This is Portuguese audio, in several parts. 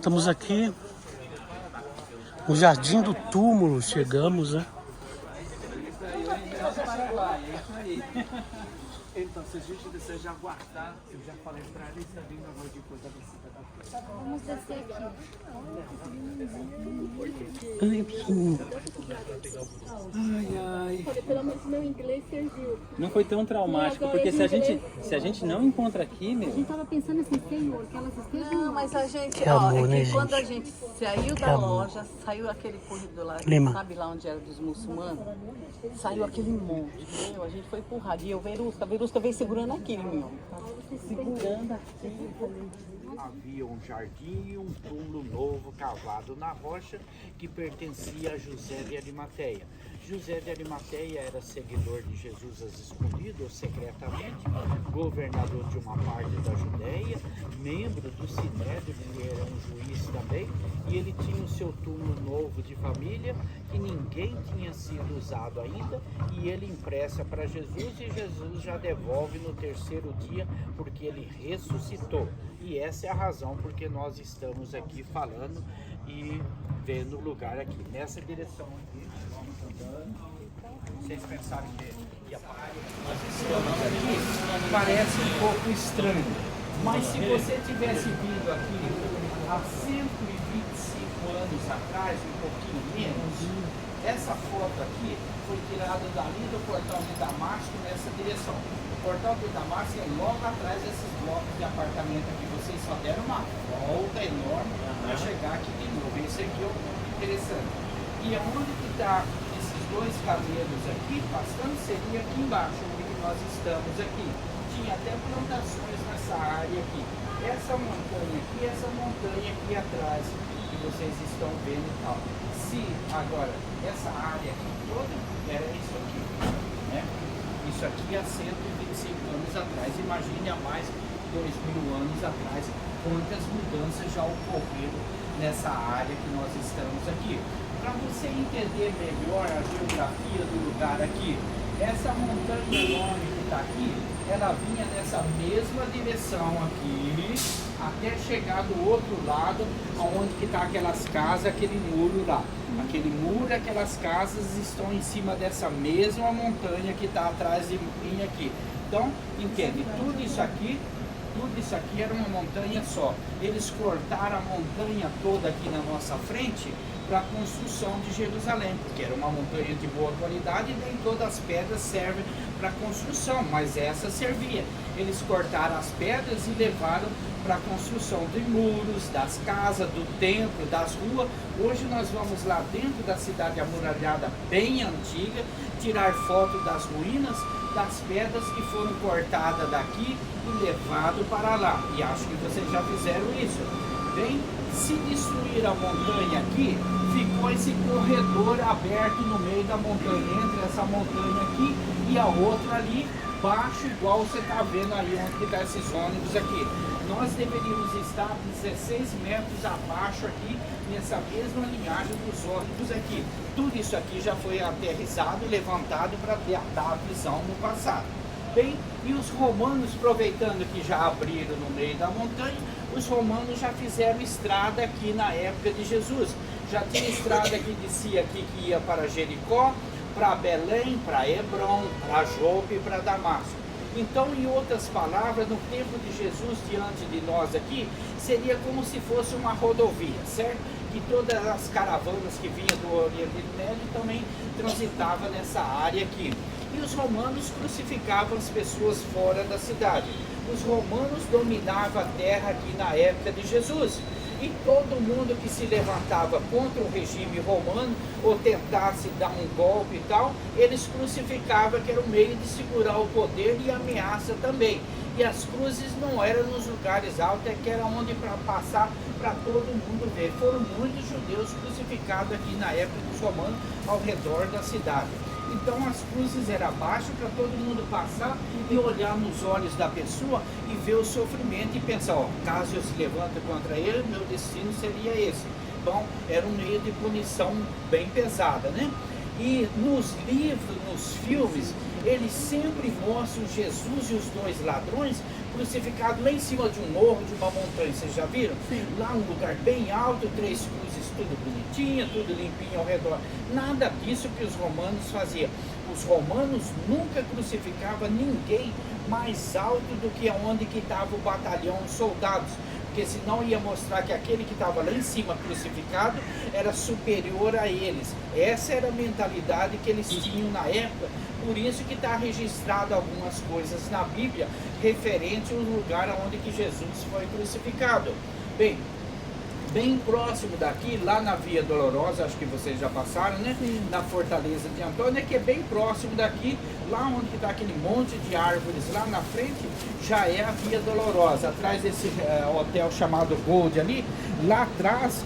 Estamos aqui no Jardim do Túmulo, chegamos, né? Então, se a gente deseja aguardar, eu já falei pra eles também na noite depois da visita da Vamos descer aqui. Ai, pequenininho. Ai. Olha, pelo menos meu inglês serviu. Não foi tão traumático, porque se a gente não encontra aqui, A meu, gente tava pensando assim, Senhor, que elas estejam... Não, mas a gente, Que ó, amor, é né, que quando gente? a gente saiu Que da amor. loja, saiu aquele corredor lá, Lima. sabe lá onde era dos muçulmanos? Saiu aquele monte, meu, a gente foi empurrado. E eu, a Verusca veio segurando aquele, meu. Segurando aqui. Havia um jardim e um túmulo novo cavado na rocha que pertencia a José de Arimateia. José de Arimateia era seguidor de Jesus às escondidas, secretamente, governador de uma parte da Judéia, membro do Sinédrio, ele era um juiz também, e ele tinha o seu túmulo novo de família, que ninguém tinha sido usado ainda, e ele empresta para Jesus, e Jesus já devolve no terceiro dia, porque ele ressuscitou. E essa é a razão porque nós estamos aqui falando e vendo o lugar aqui, nessa direção aqui. Vamos andando. Vocês pensaram que ia parar? Nós estamos aqui, parece um pouco estranho, mas se você tivesse vindo aqui há 125 anos atrás, um pouquinho menos, essa foto aqui foi tirada dali do portal de Damasco nessa direção. O portal de Damasco é logo atrás desses blocos de apartamento aqui. Vocês só deram uma volta enorme para chegar aqui de novo. Esse aqui é o interessante. E onde que está esses dois camelos aqui, passando, seria aqui embaixo, onde nós estamos aqui. Tinha até plantações nessa área aqui. Essa montanha aqui, essa montanha aqui atrás, que vocês estão vendo e tal. Se agora, essa área aqui toda era isso aqui, né? Isso aqui há 125 anos atrás. Imagine há mais de 2000 anos atrás quantas mudanças já ocorreram nessa área que nós estamos aqui. Para você entender melhor a geografia do lugar aqui, essa montanha enorme que está aqui, ela vinha nessa mesma direção aqui, até chegar do outro lado, onde que está aquelas casas, aquele muro lá. Aquele muro, aquelas casas estão em cima dessa mesma montanha que está atrás de mim aqui. Então, entende, tudo isso aqui era uma montanha só. Eles cortaram a montanha toda aqui na nossa frente para a construção de Jerusalém, porque era uma montanha de boa qualidade e nem todas as pedras servem para construção, mas essa servia. Eles cortaram as pedras e levaram para a construção de muros, das casas, do templo, das ruas. Hoje nós vamos lá dentro da cidade amuralhada bem antiga, tirar foto das ruínas, das pedras que foram cortadas daqui e levado para lá. E acho que vocês já fizeram isso. Bem, se destruir a montanha aqui, ficou esse corredor aberto no meio da montanha, entre essa montanha aqui e a outra ali, baixo, igual você está vendo aí onde está esses ônibus aqui. Nós deveríamos estar 16 metros abaixo aqui, nessa mesma linhagem dos ônibus aqui. Tudo isso aqui já foi aterrissado, levantado para dar a visão no passado. Bem, e os romanos, aproveitando que já abriram no meio da montanha, os romanos já fizeram estrada aqui na época de Jesus. Já tinha estrada que descia aqui, que ia para Jericó, para Belém, para Hebron, para Jope e para Damasco. Então, em outras palavras, no tempo de Jesus, diante de nós aqui, seria como se fosse uma rodovia, certo? Que todas as caravanas que vinham do Oriente Médio também transitavam nessa área aqui. E os romanos crucificavam as pessoas fora da cidade. Os romanos dominavam a terra aqui na época de Jesus. E todo mundo que se levantava contra o regime romano ou tentasse dar um golpe e tal, eles crucificavam, que era o meio de segurar o poder e ameaça também. E as cruzes não eram nos lugares altos, é que era onde para passar para todo mundo ver. Foram muitos judeus crucificados aqui na época dos romanos ao redor da cidade. Então as cruzes eram abaixo para todo mundo passar e olhar nos olhos da pessoa e ver o sofrimento e pensar, ó, caso eu se levante contra ele, meu destino seria esse. Então era um meio de punição bem pesada, né? E nos livros, nos filmes, eles sempre mostram Jesus e os dois ladrões crucificado lá em cima de um morro, de uma montanha, vocês já viram? Sim. Lá um lugar bem alto, 3 cruzes, tudo bonitinho, tudo limpinho ao redor. Nada disso que os romanos faziam. Os romanos nunca crucificavam ninguém mais alto do que onde que estava o batalhão de soldados, porque senão ia mostrar que aquele que estava lá em cima crucificado era superior a eles. Essa era a mentalidade que eles tinham na época, por isso que está registrado algumas coisas na Bíblia referente ao lugar onde que Jesus foi crucificado. Bem próximo daqui, lá na Via Dolorosa, acho que vocês já passaram, né? Sim. Na Fortaleza de Antônia, que é bem próximo daqui, lá onde está aquele monte de árvores, lá na frente, já é a Via Dolorosa. Atrás desse hotel chamado Gold ali, lá atrás,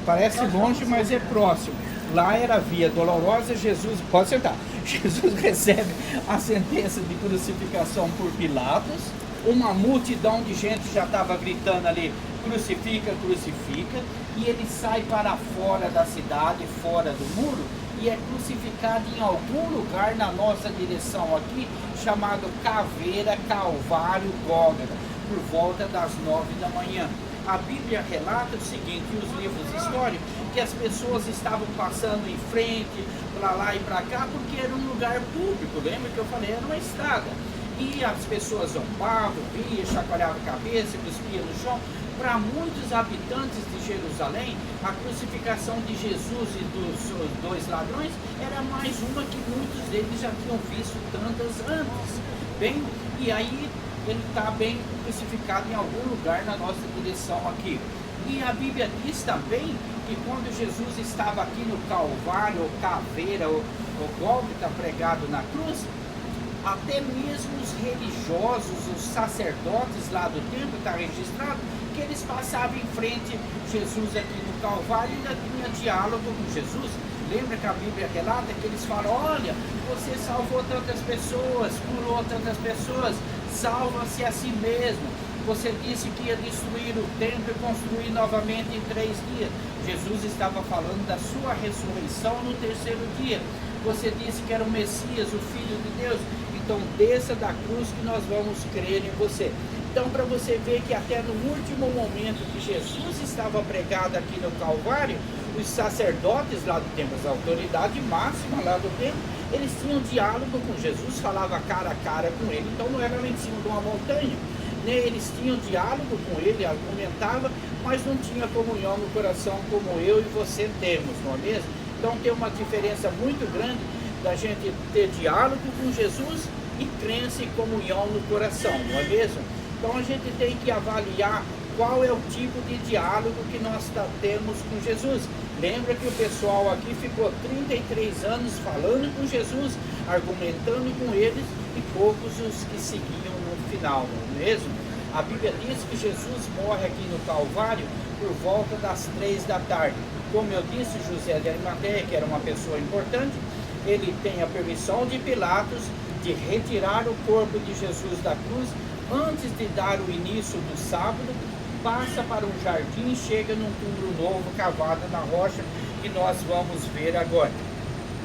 parece longe, mas é próximo. Lá era a Via Dolorosa, Jesus, pode sentar, Jesus recebe a sentença de crucificação por Pilatos, uma multidão de gente já estava gritando ali, crucifica, crucifica, e ele sai para fora da cidade, fora do muro, e é crucificado em algum lugar na nossa direção aqui, chamado Caveira, Calvário, Gólgota, por volta das 9 da manhã. A Bíblia relata o seguinte, e os livros históricos, que as pessoas estavam passando em frente, para lá e para cá, porque era um lugar público, lembra que eu falei, era uma estrada. E as pessoas zombavam, riam, chacoalhavam a cabeça, cuspiam no chão. Para muitos habitantes de Jerusalém, a crucificação de Jesus e dos 2 ladrões era mais uma que muitos deles já tinham visto tantas antes. Bem, e aí ele está bem crucificado em algum lugar na nossa direção aqui. E a Bíblia diz também que quando Jesus estava aqui no Calvário, ou Caveira, ou Gólgota, pregado na cruz, até mesmo os religiosos, os sacerdotes lá do templo, está registrado, que eles passavam em frente Jesus aqui no Calvário e ainda tinha diálogo com Jesus. Lembra que a Bíblia relata que eles falam, olha, você salvou tantas pessoas, curou tantas pessoas, salva-se a si mesmo. Você disse que ia destruir o templo e construir novamente em 3 dias. Jesus estava falando da sua ressurreição no 3º dia. Você disse que era o Messias, o Filho de Deus. Então desça da cruz que nós vamos crer em você. Então, para você ver que até no último momento que Jesus estava pregado aqui no Calvário, os sacerdotes lá do templo, as autoridades máximas lá do templo, eles tinham diálogo com Jesus, falava cara a cara com ele. Então não era lá em cima de uma montanha, né? Eles tinham diálogo com ele, argumentavam, mas não tinha comunhão no coração como eu e você temos, não é mesmo? Então tem uma diferença muito grande da gente ter diálogo com Jesus e crença e comunhão no coração, não é mesmo? Então a gente tem que avaliar qual é o tipo de diálogo que nós temos com Jesus. Lembra que o pessoal aqui ficou 33 anos falando com Jesus, argumentando com eles, e poucos os que seguiam no final, não é mesmo? A Bíblia diz que Jesus morre aqui no Calvário por volta das 3 da tarde. Como eu disse, José de Arimateia, que era uma pessoa importante, ele tem a permissão de Pilatos de retirar o corpo de Jesus da cruz antes de dar o início do sábado, passa para um jardim e chega num túmulo novo cavado na rocha, que nós vamos ver agora.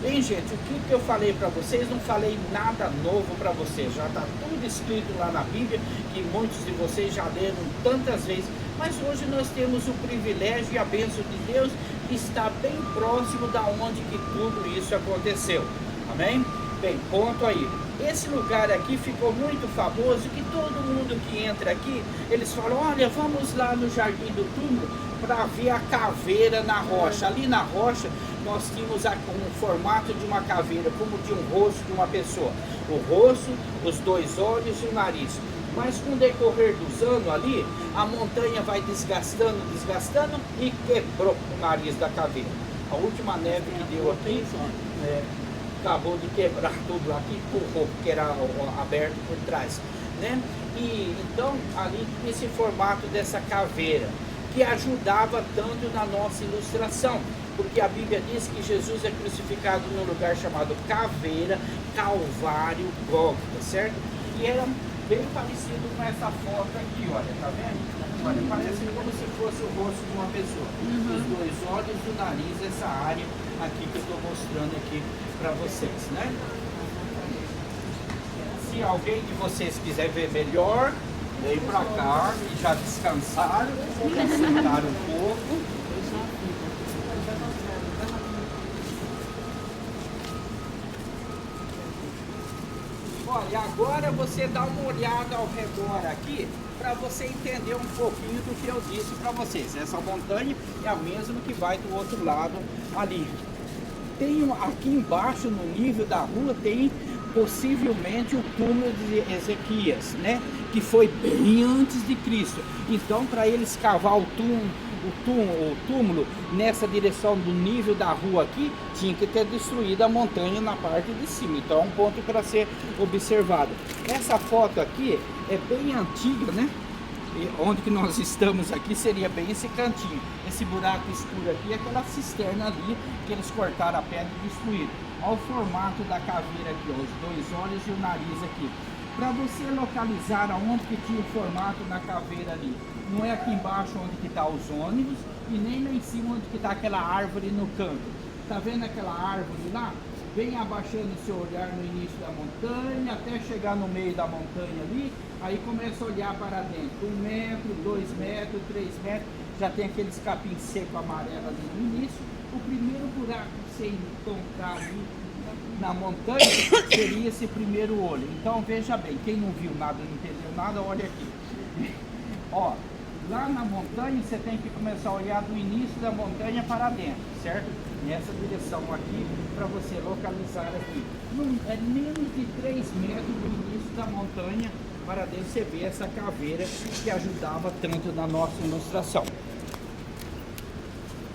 Bem, gente, o que eu falei para vocês, não falei nada novo para vocês, já está tudo escrito lá na Bíblia, que muitos de vocês já leram tantas vezes, mas hoje nós temos o privilégio e a bênção de Deus de estar bem próximo da onde que tudo isso aconteceu, amém? Bem, ponto aí. Esse lugar aqui ficou muito famoso, que todo mundo que entra aqui, eles falam, olha, vamos lá no Jardim do Túmulo para ver a caveira na rocha. Ali na rocha nós tínhamos um formato de uma caveira, como de um rosto de uma pessoa. O rosto, os 2 olhos e o nariz. Mas com o decorrer dos anos ali, a montanha vai desgastando e quebrou o nariz da caveira. A última neve que deu aqui, acabou de quebrar tudo aqui, empurrou, porque era aberto por trás, né? E então ali esse formato dessa caveira, que ajudava tanto na nossa ilustração, porque a Bíblia diz que Jesus é crucificado num lugar chamado Caveira, Calvário, Gólgota, certo? E era bem parecido com essa foto aqui, olha, tá vendo? Olha, parece como se fosse o rosto de uma pessoa. Os 2 olhos, o nariz, essa área aqui que eu estou mostrando aqui para vocês, né? Se Se alguém de vocês quiser ver melhor, vem pra cá, que já descansaram, já sentaram um pouco. Olha, agora você dá uma olhada ao redor aqui, para você entender um pouquinho do que eu disse para vocês. Essa montanha é a mesma que vai do outro lado ali. Tem aqui embaixo, no nível da rua, tem possivelmente o túmulo de Ezequias, né? Que foi bem antes de Cristo. Então, para eles cavar o túmulo nessa direção do nível da rua aqui, tinha que ter destruído a montanha na parte de cima. Então, é um ponto para ser observado. Essa foto aqui é bem antiga, né? E onde que nós estamos aqui seria bem esse cantinho. Esse buraco escuro aqui é aquela cisterna ali que eles cortaram a pedra e destruíram. Olha o formato da caveira aqui, ó, os dois olhos e o nariz aqui. Para você localizar aonde que tinha o formato na caveira ali, não é aqui embaixo onde que tá os ônibus e nem lá em cima onde que tá aquela árvore no canto. Tá vendo aquela árvore lá? Vem abaixando o seu olhar no início da montanha, até chegar no meio da montanha ali, aí começa a olhar para dentro. 1 metro, 2 metros, 3 metros, já tem aqueles capins seco amarelo ali no início. O primeiro buraco que você encontrar ali na montanha seria esse primeiro olho. Então veja bem, quem não viu nada, não entendeu nada, olha aqui. Ó, lá na montanha você tem que começar a olhar do início da montanha para dentro, certo? Nessa direção aqui, para você localizar aqui. É menos de 3 metros do início da montanha para dentro você ver essa caveira que ajudava tanto na nossa ilustração.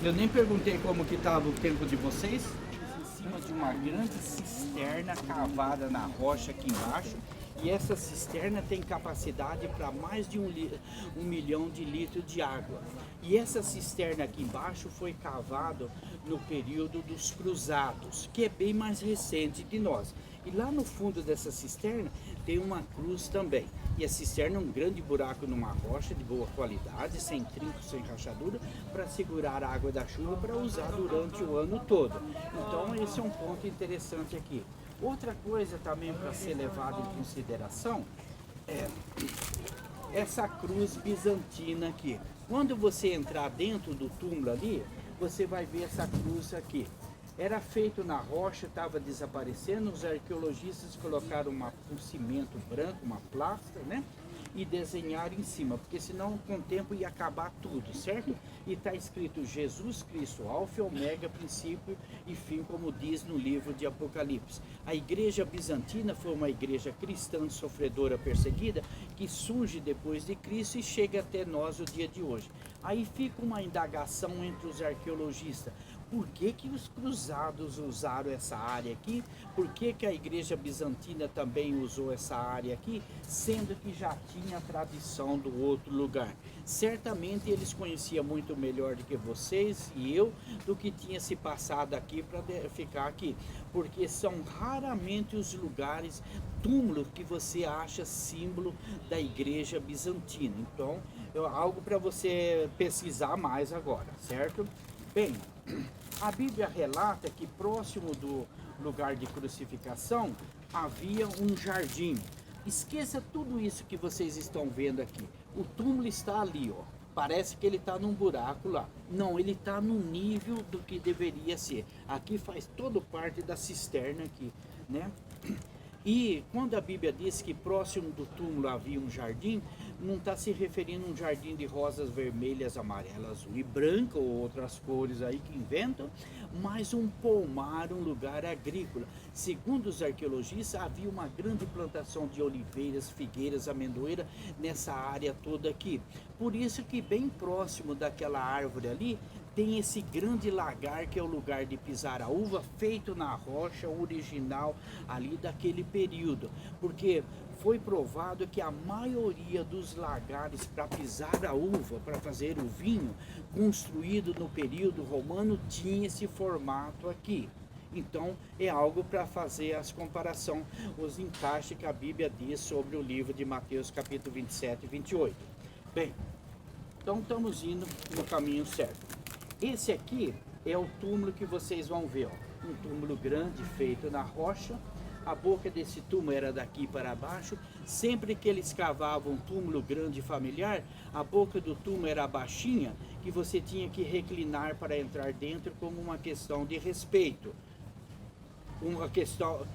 Eu nem perguntei como que estava o tempo de vocês. Em cima de uma grande cisterna cavada na rocha aqui embaixo. E essa cisterna tem capacidade para mais de 1 milhão de litros de água. E essa cisterna aqui embaixo foi cavado no período dos cruzados, que é bem mais recente de nós. E lá no fundo dessa cisterna tem uma cruz também. E a cisterna é um grande buraco numa rocha de boa qualidade, sem trinco, sem rachadura, para segurar a água da chuva para usar durante o ano todo. Então esse é um ponto interessante aqui. Outra coisa também para ser levada em consideração é essa cruz bizantina aqui. Quando você entrar dentro do túmulo ali, você vai ver essa cruz aqui. Era feito na rocha, estava desaparecendo, os arqueologistas colocaram um cimento branco, uma plástica, né? E desenharam em cima, porque senão com o tempo ia acabar tudo, certo? E está escrito Jesus Cristo, Alfa e Ômega, princípio e fim, como diz no livro de Apocalipse. A igreja bizantina foi uma igreja cristã sofredora, perseguida, que surge depois de Cristo e chega até nós o dia de hoje. Aí fica uma indagação entre os arqueologistas. Por que que os cruzados usaram essa área aqui? Por que que a igreja bizantina também usou essa área aqui? Sendo que já tinha a tradição do outro lugar. Certamente eles conheciam muito melhor do que vocês e eu do que tinha se passado aqui para ficar aqui. Porque são raramente os lugares, túmulos, que você acha símbolo da igreja bizantina. Então, algo para você pesquisar mais agora, certo? Bem, a Bíblia relata que próximo do lugar de crucificação havia um jardim. Esqueça tudo isso que vocês estão vendo aqui. O túmulo está ali, ó. Parece que ele está num buraco lá. Não, ele está no nível do que deveria ser. Aqui faz toda parte da cisterna aqui, né? E quando a Bíblia diz que próximo do túmulo havia um jardim, não está se referindo a um jardim de rosas vermelhas, amarelas, azul e branca, ou outras cores aí que inventam, mas um pomar, um lugar agrícola. Segundo os arqueologistas, havia uma grande plantação de oliveiras, figueiras, amendoeira nessa área toda aqui. Por isso que bem próximo daquela árvore ali, tem esse grande lagar que é o lugar de pisar a uva, feito na rocha original ali daquele período. Porque foi provado que a maioria dos lagares para pisar a uva, para fazer o vinho, construído no período romano, tinha esse formato aqui. Então é algo para fazer as comparações, os encaixes que a Bíblia diz sobre o livro de Mateus capítulo 27 e 28. Bem, então estamos indo no caminho certo. Esse aqui é o túmulo que vocês vão ver, ó. Um túmulo grande feito na rocha. A boca desse túmulo era daqui para baixo. Sempre que eles cavavam um túmulo grande familiar, a boca do túmulo era baixinha, que você tinha que reclinar para entrar dentro como uma questão de respeito. Uma questão...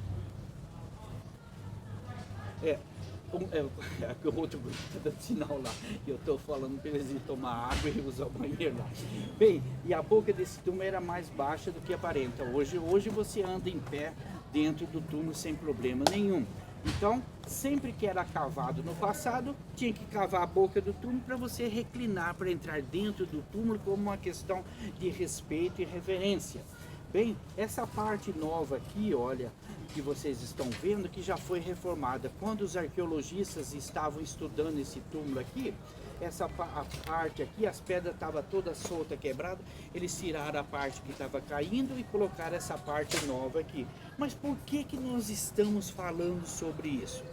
o outro grupo está dando sinal lá. Eu estou falando para eles ir tomar água e usar o banheiro lá. Bem, e a boca desse túmulo era mais baixa do que aparenta. Hoje você anda em pé dentro do túmulo sem problema nenhum. Então, sempre que era cavado no passado, tinha que cavar a boca do túmulo para você reclinar para entrar dentro do túmulo como uma questão de respeito e reverência. Bem, essa parte nova aqui, olha, que vocês estão vendo, que já foi reformada. Quando os arqueologistas estavam estudando esse túmulo aqui, a parte aqui, as pedras estavam todas soltas, quebradas, eles tiraram a parte que estava caindo e colocaram essa parte nova aqui. Mas por que nós estamos falando sobre isso?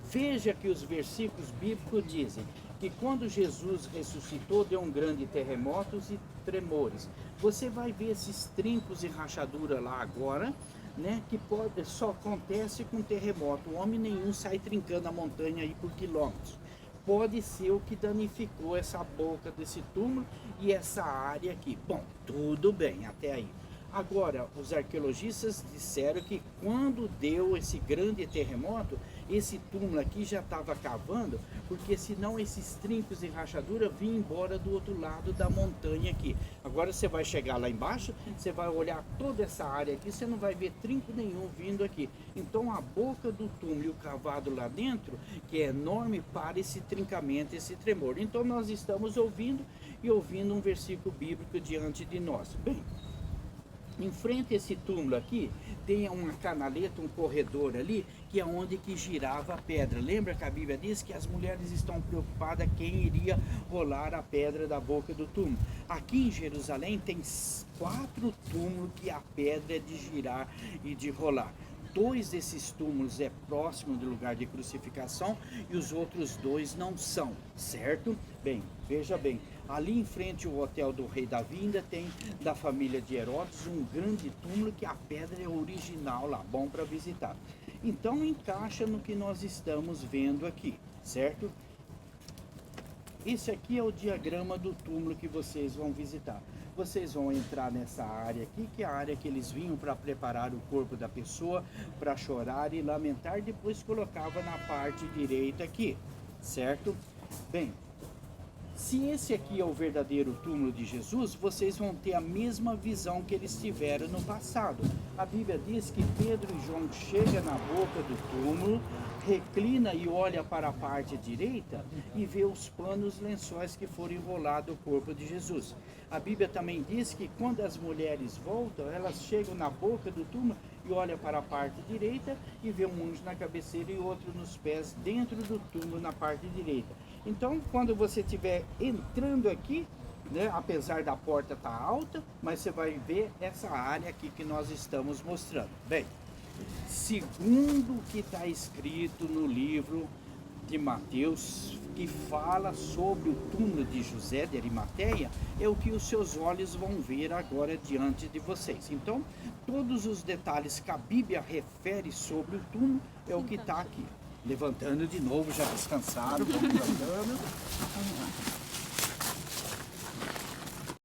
Veja que os versículos bíblicos dizem que quando Jesus ressuscitou, deu um grande terremotos e tremores. Você vai ver esses trincos e rachadura lá agora, né, que só acontece com terremoto. O homem nenhum sai trincando a montanha aí por quilômetros. Pode ser o que danificou essa boca desse túmulo e essa área aqui. Bom, tudo bem até aí. Agora, os arqueologistas disseram que quando deu esse grande terremoto, esse túmulo aqui já estava cavando, porque senão esses trincos e rachadura vinham embora do outro lado da montanha aqui. Agora você vai chegar lá embaixo, você vai olhar toda essa área aqui, você não vai ver trinco nenhum vindo aqui. Então a boca do túmulo e o cavado lá dentro, que é enorme, para esse trincamento, esse tremor. Então nós estamos ouvindo um versículo bíblico diante de nós. Bem, em frente a esse túmulo aqui, tem uma canaleta, um corredor ali, que é onde que girava a pedra. Lembra que a Bíblia diz que as mulheres estão preocupadas quem iria rolar a pedra da boca do túmulo. Aqui em Jerusalém tem 4 túmulos que a pedra é de girar e de rolar. 2 desses túmulos é próximo do lugar de crucificação e os outros 2 não são, certo? Bem, veja bem, ali em frente o hotel do Rei Davi ainda tem da família de Herodes um grande túmulo que a pedra é original lá, bom para visitar. Então encaixa no que nós estamos vendo aqui, certo? Esse aqui é o diagrama do túmulo que vocês vão visitar. Vocês vão entrar nessa área aqui, que é a área que eles vinham para preparar o corpo da pessoa, para chorar e lamentar, depois colocava na parte direita aqui, certo? Bem, se esse aqui é o verdadeiro túmulo de Jesus, vocês vão ter a mesma visão que eles tiveram no passado. A Bíblia diz que Pedro e João chegam na boca do túmulo, reclina e olha para a parte direita e vê os panos, lençóis que foram enrolados no corpo de Jesus. A Bíblia também diz que quando as mulheres voltam, elas chegam na boca do túmulo e olham para a parte direita e vê um anjo na cabeceira e outro nos pés dentro do túmulo na parte direita. Então, quando você estiver entrando aqui, né, apesar da porta estar alta, mas você vai ver essa área aqui que nós estamos mostrando. Bem, segundo o que está escrito no livro de Mateus, que fala sobre o túmulo de José de Arimateia, é o que os seus olhos vão ver agora diante de vocês. Então, todos os detalhes que a Bíblia refere sobre o túmulo é o que está aqui. Levantando de novo, já descansaram, vamos levantando.